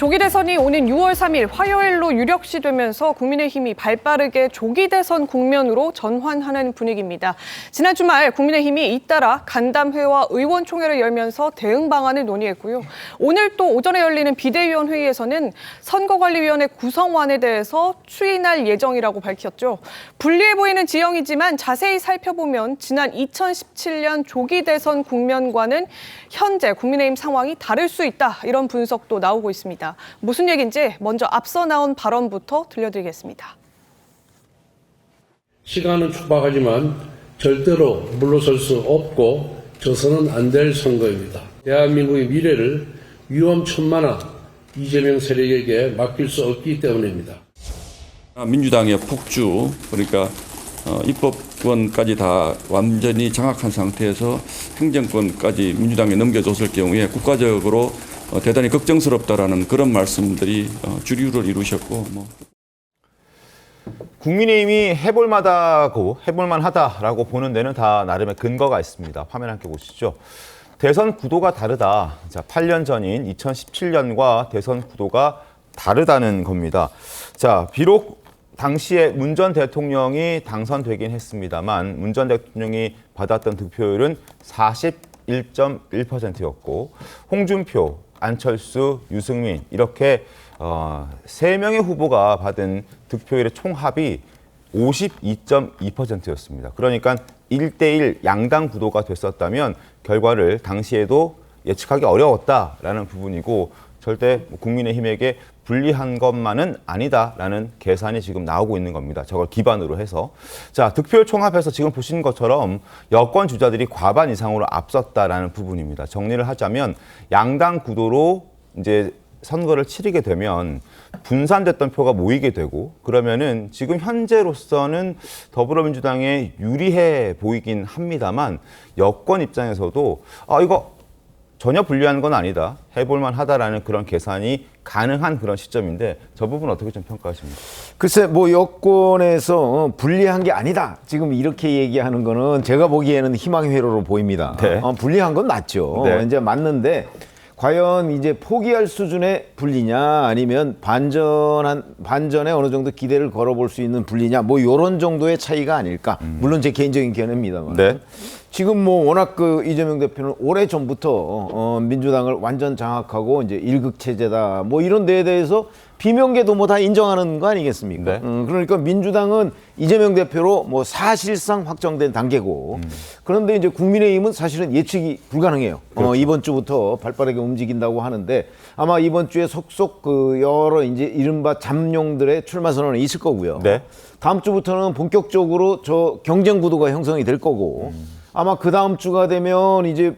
조기 대선이 오는 6월 3일 화요일로 유력시되면서 국민의힘이 발빠르게 조기 대선 국면으로 전환하는 분위기입니다. 지난 주말 국민의힘이 잇따라 간담회와 의원총회를 열면서 대응 방안을 논의했고요. 오늘 또 오전에 열리는 비대위원 회의에서는 선거관리위원회 구성안에 대해서 추인할 예정이라고 밝혔죠. 불리해 보이는 지형이지만 자세히 살펴보면 지난 2017년 조기 대선 국면과는 현재 국민의힘 상황이 다를 수 있다, 이런 분석도 나오고 있습니다. 무슨 얘기인지 먼저 앞서 나온 발언부터 들려드리겠습니다. 시간은 촉박하지만 절대로 물러설 수 없고 져서는 안 될 선거입니다. 대한민국의 미래를 위험천만한 이재명 세력에게 맡길 수 없기 때문입니다. 민주당의 폭주, 그러니까 입법권까지 다 완전히 장악한 상태에서 행정권까지 민주당에 넘겨줬을 경우에 국가적으로 대단히 걱정스럽다라는 그런 말씀들이 주류를 이루셨고 국민의힘이 해볼만하다라고 보는 데는 다 나름의 근거가 있습니다. 화면 함께 보시죠. 대선 구도가 다르다. 자, 8년 전인 2017년과 대선 구도가 다르다는 겁니다. 자, 비록 당시에 문 전 대통령이 당선되긴 했습니다만 문 전 대통령이 받았던 득표율은 41.1%였고 홍준표, 안철수, 유승민 이렇게 3명의 후보가 받은 득표율의 총합이 52.2%였습니다. 그러니까 1대1 양당 구도가 됐었다면 결과를 당시에도 예측하기 어려웠다라는 부분이고 절대 국민의힘에게 불리한 것만은 아니다라는 계산이 지금 나오고 있는 겁니다. 저걸 기반으로 해서. 자, 득표율 총합에서 지금 보시는 것처럼 여권 주자들이 과반 이상으로 앞섰다라는 부분입니다. 정리를 하자면 양당 구도로 이제 선거를 치르게 되면 분산됐던 표가 모이게 되고 그러면은 지금 현재로서는 더불어민주당에 유리해 보이긴 합니다만 여권 입장에서도 이거 전혀 불리한 건 아니다. 해볼만 하다라는 그런 계산이 가능한 그런 시점인데 저 부분 어떻게 좀 평가하십니까? 글쎄 여권에서 불리한 게 아니다. 지금 이렇게 얘기하는 거는 제가 보기에는 희망의 회로로 보입니다. 네. 불리한 건 맞죠. 네. 이제 맞는데 과연 이제 포기할 수준의 불리냐 아니면 반전에 어느 정도 기대를 걸어볼 수 있는 불리냐 이런 정도의 차이가 아닐까. 물론 제 개인적인 견해입니다만. 네. 지금 워낙 이재명 대표는 오래 전부터 민주당을 완전 장악하고 이제 일극 체제다 이런 데에 대해서 비명계도 다 인정하는 거 아니겠습니까? 네. 그러니까 민주당은 이재명 대표로 사실상 확정된 단계고 그런데 이제 국민의힘은 사실은 예측이 불가능해요. 그렇죠. 이번 주부터 발빠르게 움직인다고 하는데 아마 이번 주에 속속 여러 이제 이른바 잠룡들의 출마 선언이 있을 거고요. 네. 다음 주부터는 본격적으로 저 경쟁 구도가 형성이 될 거고 아마 그 다음 주가 되면 이제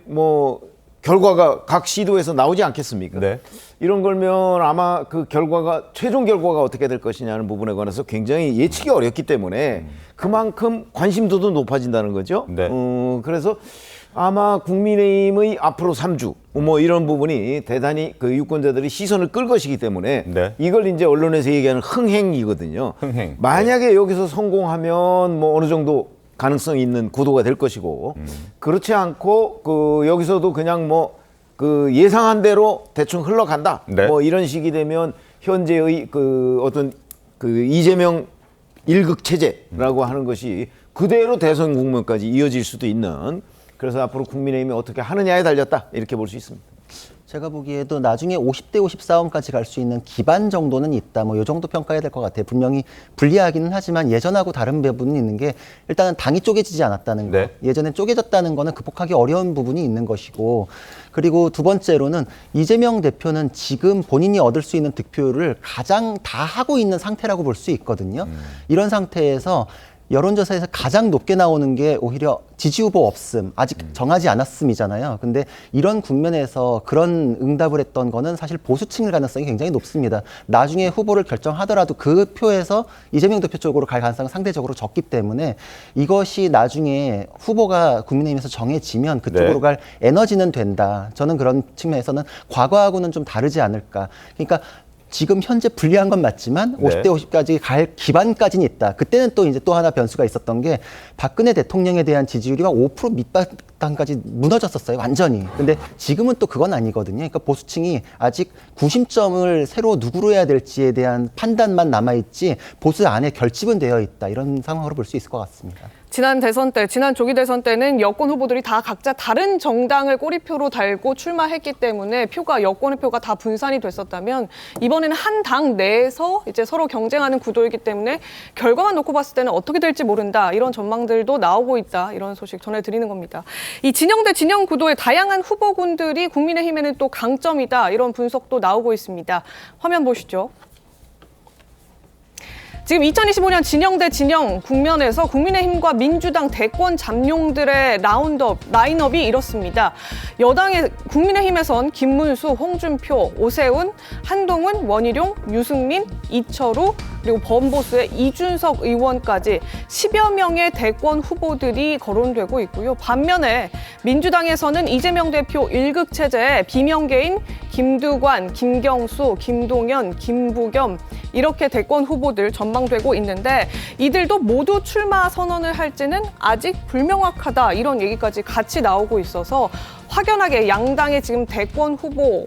결과가 각 시도에서 나오지 않겠습니까? 네. 이런 걸면 아마 그 결과가 최종 결과가 어떻게 될 것이냐는 부분에 관해서 굉장히 예측이 어렵기 때문에 그만큼 관심도도 높아진다는 거죠. 네. 그래서 아마 국민의힘의 앞으로 3주 이런 부분이 대단히 그 유권자들이 시선을 끌 것이기 때문에 네. 이걸 이제 언론에서 얘기하는 흥행이거든요. 흥행. 만약에 여기서 성공하면 어느 정도 가능성이 있는 구도가 될 것이고 그렇지 않고 여기서도 그냥 예상한 대로 대충 흘러간다. 네. 이런 식이 되면 현재의 어떤 이재명 일극 체제라고 하는 것이 그대로 대선 국면까지 이어질 수도 있는 그래서 앞으로 국민의힘이 어떻게 하느냐에 달렸다 이렇게 볼 수 있습니다. 제가 보기에도 나중에 50대 50 싸움까지 갈 수 있는 기반 정도는 있다. 이 정도 평가해야 될 것 같아요. 분명히 불리하기는 하지만 예전하고 다른 부분이 있는 게 일단은 당이 쪼개지지 않았다는 거. 네. 예전에 쪼개졌다는 거는 극복하기 어려운 부분이 있는 것이고 그리고 두 번째로는 이재명 대표는 지금 본인이 얻을 수 있는 득표율을 가장 다 하고 있는 상태라고 볼 수 있거든요. 이런 상태에서 여론조사에서 가장 높게 나오는 게 오히려 지지 후보 없음, 아직 정하지 않았음이잖아요. 근데 이런 국면에서 그런 응답을 했던 거는 사실 보수층일 가능성이 굉장히 높습니다. 나중에 후보를 결정하더라도 그 표에서 이재명 대표 쪽으로 갈 가능성은 상대적으로 적기 때문에 이것이 나중에 후보가 국민의힘에서 정해지면 그쪽으로 네. 갈 에너지는 된다. 저는 그런 측면에서는 과거하고는 좀 다르지 않을까. 그러니까 지금 현재 불리한 건 맞지만 50대 50까지 갈 기반까지는 있다. 그때는 또 이제 또 하나 변수가 있었던 게 박근혜 대통령에 대한 지지율이 5% 밑바닥 당까지 무너졌었어요, 완전히. 근데 지금은 또 그건 아니거든요. 그러니까 보수층이 아직 구심점을 새로 누구로 해야 될지에 대한 판단만 남아있지 보수 안에 결집은 되어 있다. 이런 상황으로 볼 수 있을 것 같습니다. 지난 대선 때, 지난 조기 대선 때는 여권 후보들이 다 각자 다른 정당을 꼬리표로 달고 출마했기 때문에 여권의 표가 다 분산이 됐었다면 이번에는 한 당 내에서 이제 서로 경쟁하는 구도이기 때문에 결과만 놓고 봤을 때는 어떻게 될지 모른다. 이런 전망들도 나오고 있다. 이런 소식 전해드리는 겁니다. 이 진영 대 진영 구도의 다양한 후보군들이 국민의힘에는 또 강점이다. 이런 분석도 나오고 있습니다. 화면 보시죠. 지금 2025년 진영 대 진영 국면에서 국민의힘과 민주당 대권 잠룡들의 라인업이 이렇습니다. 여당의 국민의힘에선 김문수, 홍준표, 오세훈, 한동훈, 원희룡, 유승민, 이철우, 그리고 범보수의 이준석 의원까지 10여 명의 대권 후보들이 거론되고 있고요. 반면에 민주당에서는 이재명 대표 1극 체제에 비명계인 김두관, 김경수, 김동연, 김부겸 이렇게 대권 후보들 전망되고 있는데 이들도 모두 출마 선언을 할지는 아직 불명확하다 이런 얘기까지 같이 나오고 있어서 확연하게 양당의 지금 대권 후보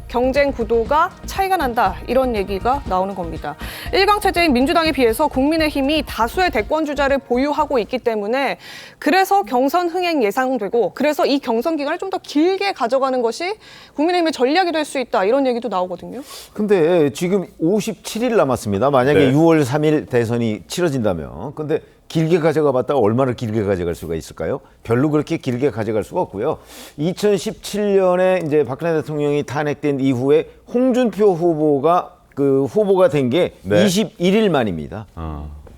경쟁 구도가 차이가 난다 이런 얘기가 나오는 겁니다. 1강 체제인 민주당에 비해서 국민의힘이 다수의 대권 주자를 보유하고 있기 때문에 그래서 경선 흥행 예상되고 그래서 이 경선 기간을 좀 더 길게 가져가는 것이 국민의힘의 전략이 될 수 있다 이런 얘기도 나오거든요. 근데 지금 57일 남았습니다. 만약에 네. 6월 3일 대선이 치러진다면. 근데 길게 가져가 봤다가 얼마나 길게 가져갈 수가 있을까요? 별로 그렇게 길게 가져갈 수가 없고요. 2017년에 이제 박근혜 대통령이 탄핵된 이후에 홍준표 후보가 후보가 된 게 네. 21일 만입니다.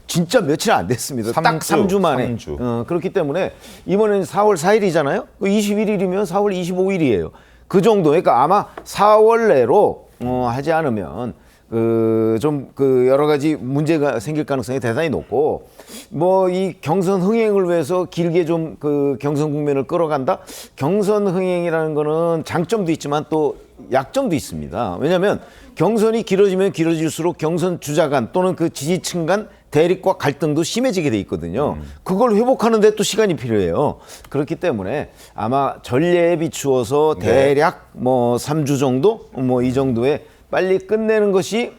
진짜 며칠 안 됐습니다. 딱 3주 만에. 3주. 그렇기 때문에 이번엔 4월 4일이잖아요. 21일이면 4월 25일이에요. 그 정도. 그러니까 아마 4월 내로 하지 않으면 여러 가지 문제가 생길 가능성이 대단히 높고, 이 경선 흥행을 위해서 길게 좀 경선 국면을 끌어간다? 경선 흥행이라는 거는 장점도 있지만 또 약점도 있습니다. 왜냐하면 경선이 길어지면 길어질수록 경선 주자 간 또는 그 지지층 간 대립과 갈등도 심해지게 돼 있거든요. 그걸 회복하는 데 또 시간이 필요해요. 그렇기 때문에 아마 전례에 비추어서 대략 3주 정도? 이 정도에 빨리 끝내는 것이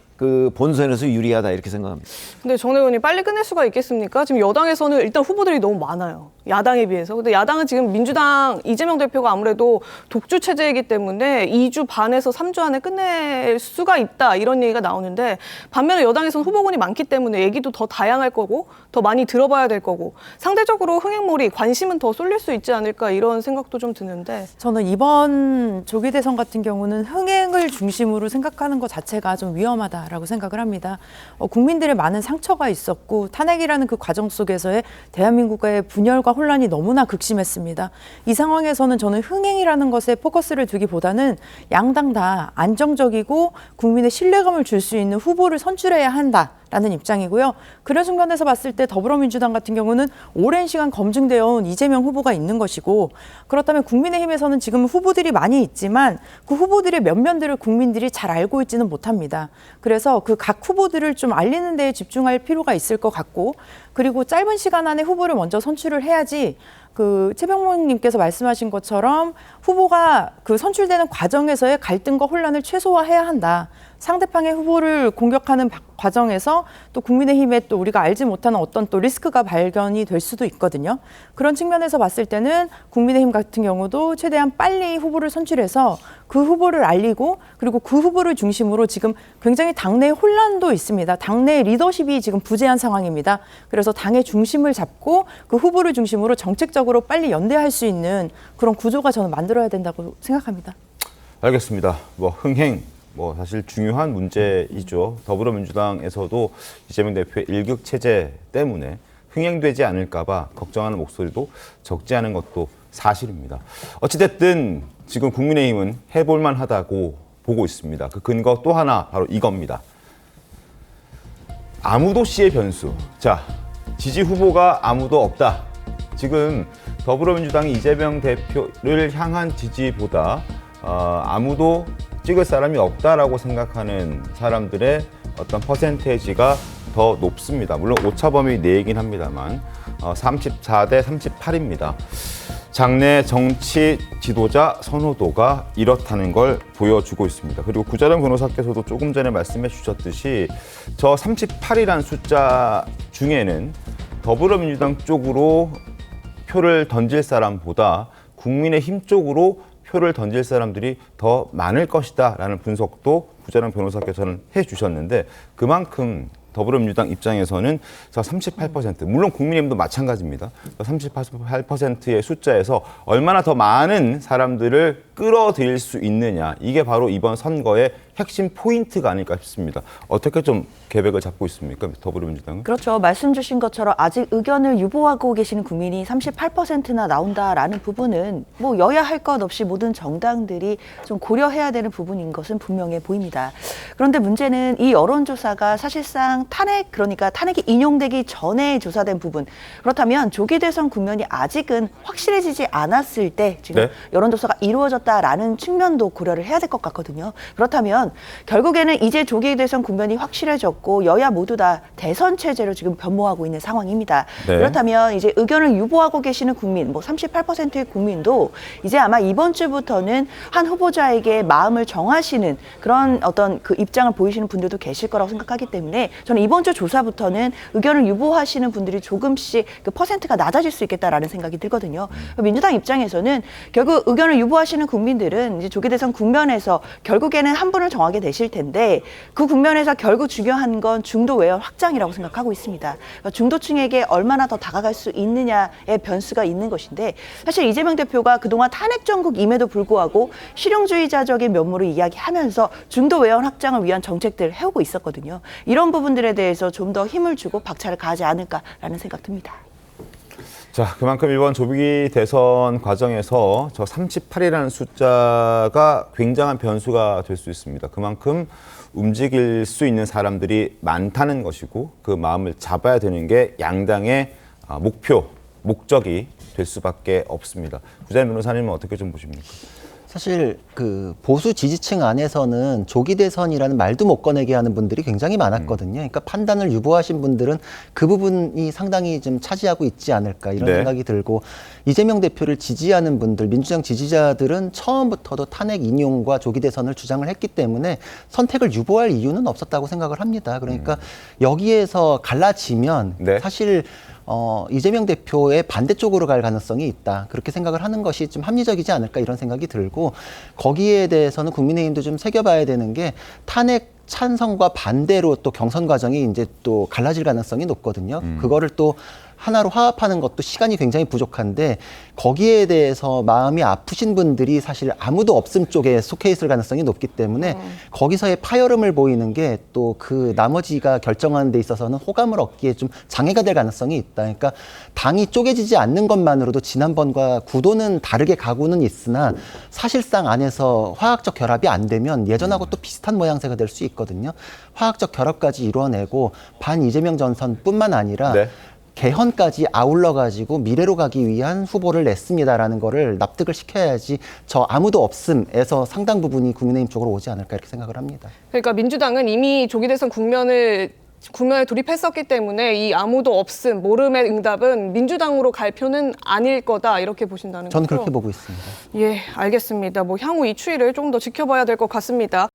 본선에서 유리하다 이렇게 생각합니다. 근데 정 의원이 빨리 끝낼 수가 있겠습니까? 지금 여당에서는 일단 후보들이 너무 많아요. 야당에 비해서. 근데 야당은 지금 민주당 이재명 대표가 아무래도 독주 체제이기 때문에 2주 반에서 3주 안에 끝낼 수가 있다 이런 얘기가 나오는데 반면에 여당에서는 후보군이 많기 때문에 얘기도 더 다양할 거고 더 많이 들어봐야 될 거고 상대적으로 흥행몰이 관심은 더 쏠릴 수 있지 않을까 이런 생각도 좀 드는데 저는 이번 조기 대선 같은 경우는 흥행을 중심으로 생각하는 것 자체가 좀 위험하다라고 생각을 합니다. 국민들의 많은 상처가 있었고 탄핵이라는 그 과정 속에서의 대한민국의 분열과 혼란이 너무나 극심했습니다. 이 상황에서는 저는 흥행이라는 것에 포커스를 두기보다는 양당 다 안정적이고 국민의 신뢰감을 줄 수 있는 후보를 선출해야 한다라는 입장이고요. 그런 측면에서 봤을 때 더불어민주당 같은 경우는 오랜 시간 검증되어 온 이재명 후보가 있는 것이고 그렇다면 국민의힘에서는 지금 후보들이 많이 있지만 그 후보들의 면면들을 국민들이 잘 알고 있지는 못합니다. 그래서 그 각 후보들을 좀 알리는 데에 집중할 필요가 있을 것 같고 그리고 짧은 시간 안에 후보를 먼저 선출을 해야지 최병목님께서 말씀하신 것처럼 후보가 선출되는 과정에서의 갈등과 혼란을 최소화해야 한다. 상대방의 후보를 공격하는 과정에서 또 국민의힘에 또 우리가 알지 못하는 어떤 또 리스크가 발견이 될 수도 있거든요. 그런 측면에서 봤을 때는 국민의힘 같은 경우도 최대한 빨리 후보를 선출해서 그 후보를 알리고 그리고 그 후보를 중심으로 지금 굉장히 당내 혼란도 있습니다. 당내 리더십이 지금 부재한 상황입니다. 그래서 당의 중심을 잡고 그 후보를 중심으로 정책적으로 빨리 연대할 수 있는 그런 구조가 저는 만들어야 된다고 생각합니다. 알겠습니다. 흥행 사실 중요한 문제이죠. 더불어민주당에서도 이재명 대표의 일극 체제 때문에 흥행되지 않을까 봐 걱정하는 목소리도 적지 않은 것도 사실입니다. 어찌됐든 지금 국민의힘은 해볼 만하다고 보고 있습니다. 그 근거 또 하나 바로 이겁니다. 아무도 씨의 변수. 자, 지지 후보가 아무도 없다. 지금 더불어민주당이 이재명 대표를 향한 지지보다 아무도 찍을 사람이 없다라고 생각하는 사람들의 어떤 퍼센테이지가 더 높습니다. 물론 오차범위 내이긴 합니다만 34대 38입니다. 장내 정치 지도자 선호도가 이렇다는 걸 보여주고 있습니다. 그리고 구자룡 변호사께서도 조금 전에 말씀해 주셨듯이 저 38이라는 숫자 중에는 더불어민주당 쪽으로 표를 던질 사람보다 국민의힘 쪽으로 표를 던질 사람들이 더 많을 것이다라는 분석도 구자룡 변호사께서는 해주셨는데 그만큼 더불어민주당 입장에서는 38%, 물론 국민의힘도 마찬가지입니다. 38%의 숫자에서 얼마나 더 많은 사람들을 끌어들일 수 있느냐, 이게 바로 이번 선거의 핵심 포인트가 아닐까 싶습니다. 어떻게 좀 계획을 잡고 있습니까, 더불어민주당은? 그렇죠. 말씀 주신 것처럼 아직 의견을 유보하고 계시는 국민이 38%나 나온다라는 부분은 뭐 여야 할 것 없이 모든 정당들이 좀 고려해야 되는 부분인 것은 분명해 보입니다. 그런데 문제는 이 여론조사가 사실상 그러니까 탄핵이 인용되기 전에 조사된 부분, 그렇다면 조기 대선 국면이 아직은 확실해지지 않았을 때 지금 네. 여론조사가 이루어졌다라는 측면도 고려를 해야 될 것 같거든요. 그렇다면 결국에는 이제 조기 대선 국면이 확실해졌고 여야 모두 다 대선 체제로 지금 변모하고 있는 상황입니다. 네. 그렇다면 이제 의견을 유보하고 계시는 국민, 뭐 38%의 국민도 이제 아마 이번 주부터는 한 후보자에게 마음을 정하시는 그런 어떤 그 입장을 보이시는 분들도 계실 거라고 생각하기 때문에 저는 이번 주 조사부터는 의견을 유보하시는 분들이 조금씩 그 퍼센트가 낮아질 수 있겠다라는 생각이 들거든요. 민주당 입장에서는 결국 의견을 유보하시는 국민들은 이제 조기 대선 국면에서 결국에는 한 분을 정하게 되실 텐데 그 국면에서 결국 중요한 건 중도 외연 확장이라고 생각하고 있습니다. 그러니까 중도층에게 얼마나 더 다가갈 수 있느냐의 변수가 있는 것인데 사실 이재명 대표가 그동안 탄핵 정국임에도 불구하고 실용주의자적인 면모를 이야기하면서 중도 외연 확장을 위한 정책들을 해오고 있었거든요. 이런 부분들에 대해서 좀 더 힘을 주고 박차를 가하지 않을까라는 생각 듭니다. 자, 그만큼 이번 조기 대선 과정에서 저 38이라는 숫자가 굉장한 변수가 될 수 있습니다. 그만큼 움직일 수 있는 사람들이 많다는 것이고 그 마음을 잡아야 되는 게 양당의 목적이 될 수밖에 없습니다. 구자룡 변호사님은 어떻게 좀 보십니까? 사실 그 보수 지지층 안에서는 조기 대선이라는 말도 못 꺼내게 하는 분들이 굉장히 많았거든요. 그러니까 판단을 유보하신 분들은 그 부분이 상당히 좀 차지하고 있지 않을까 이런 네. 생각이 들고 이재명 대표를 지지하는 분들, 민주당 지지자들은 처음부터도 탄핵 인용과 조기 대선을 주장을 했기 때문에 선택을 유보할 이유는 없었다고 생각을 합니다. 그러니까 여기에서 갈라지면 네. 사실 이재명 대표의 반대쪽으로 갈 가능성이 있다. 그렇게 생각을 하는 것이 좀 합리적이지 않을까 이런 생각이 들고 거기에 대해서는 국민의힘도 좀 새겨봐야 되는 게 탄핵 찬성과 반대로 또 경선 과정이 이제 또 갈라질 가능성이 높거든요. 그거를 또 하나로 화합하는 것도 시간이 굉장히 부족한데 거기에 대해서 마음이 아프신 분들이 사실 아무도 없음 쪽에 속해 있을 가능성이 높기 때문에 거기서의 파열음을 보이는 게 또 그 나머지가 결정하는 데 있어서는 호감을 얻기에 좀 장애가 될 가능성이 있다. 그러니까 당이 쪼개지지 않는 것만으로도 지난번과 구도는 다르게 가고는 있으나 사실상 안에서 화학적 결합이 안 되면 예전하고 또 비슷한 모양새가 될 수 있거든요. 화학적 결합까지 이뤄내고 반 이재명 전선뿐만 아니라 네. 개헌까지 아울러 가지고 미래로 가기 위한 후보를 냈습니다라는 거를 납득을 시켜야지 저 아무도 없음에서 상당 부분이 국민의힘 쪽으로 오지 않을까 이렇게 생각을 합니다. 그러니까 민주당은 이미 조기 대선 국면에 돌입했었기 때문에 이 아무도 없음, 모름의 응답은 민주당으로 갈 표는 아닐 거다 이렇게 보신다는 거죠? 저는 그렇게 보고 있습니다. 예, 알겠습니다. 뭐 향후 이 추이를 좀 더 지켜봐야 될 것 같습니다.